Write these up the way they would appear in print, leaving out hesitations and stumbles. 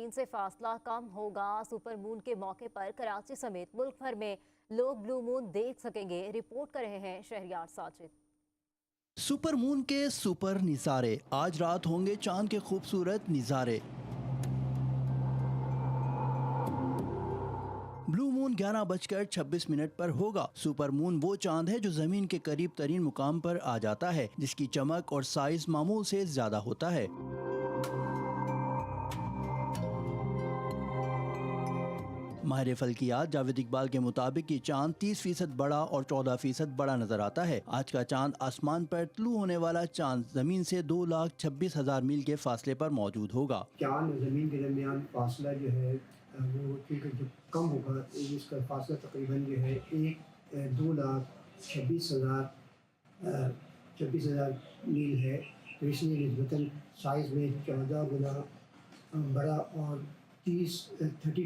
زمین سے فاصلہ کم ہوگا۔ سپر مون کے موقع پر کراچی سمیت ملک بھر میں لوگ بلو مون دیکھ سکیں گے، رپورٹ کر رہے ہیں شہریار ساجد۔ سپر مون کے سپر نظارے، آج رات ہوں گے چاند کے خوبصورت نظارے۔ بلو مون 11:26 پر ہوگا۔ سپر مون وہ چاند ہے جو زمین کے قریب ترین مقام پر آ جاتا ہے، جس کی چمک اور سائز معمول سے زیادہ ہوتا ہے۔ ماہر فلکیات جاوید اقبال کے مطابق یہ چاند 30% بڑا اور 14% بڑا نظر آتا ہے۔ آج کا چاند آسمان پر طلوع ہونے والا چاند زمین سے 2,26,000 میل کے فاصلے پر موجود ہوگا۔ چاند اور زمین کے درمیان فاصلہ جو ہے وہ کیونکہ جب کم ہوگا، اس کا فاصلہ تقریباً جو ہے 2,26,000 میل ہے، تو اس لیے نسبتاً سائز میں 14 گنا بڑا اور 30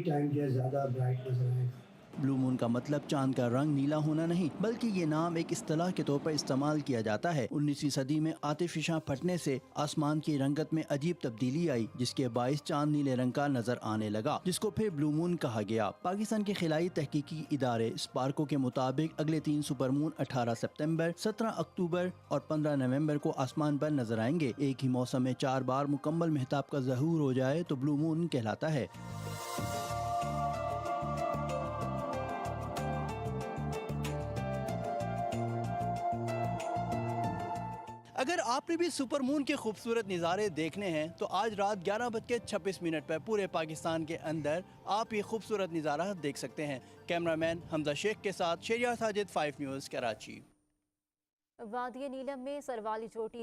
ٹائم جو ہے زیادہ برائٹ نظر آئے گا۔ بلو مون کا مطلب چاند کا رنگ نیلا ہونا نہیں، بلکہ یہ نام ایک اصطلاح کے طور پر استعمال کیا جاتا ہے۔ 19ویں صدی میں آتشفشاں پھٹنے سے آسمان کی رنگت میں عجیب تبدیلی آئی، جس کے باعث چاند نیلے رنگ کا نظر آنے لگا، جس کو پھر بلو مون کہا گیا۔ پاکستان کے خلائی تحقیقی ادارے اسپارکو کے مطابق اگلے 3 سپر مون 18 ستمبر، 17 اکتوبر اور 15 نومبر کو آسمان پر نظر آئیں گے۔ ایک ہی موسم میں 4 بار مکمل مہتاب کا ظہور ہو جائے تو بلو مون کہلاتا ہے۔ اگر آپ نے بھی سپر مون کے خوبصورت نظارے دیکھنے ہیں تو آج رات 11:26 پر پورے پاکستان کے اندر آپ یہ خوبصورت نظارہ دیکھ سکتے ہیں۔ کیمرامین حمزہ شیخ کے ساتھ شہریار ساجد، 5 نیوز کراچی۔ وادی نیلم میں سروالی چوٹی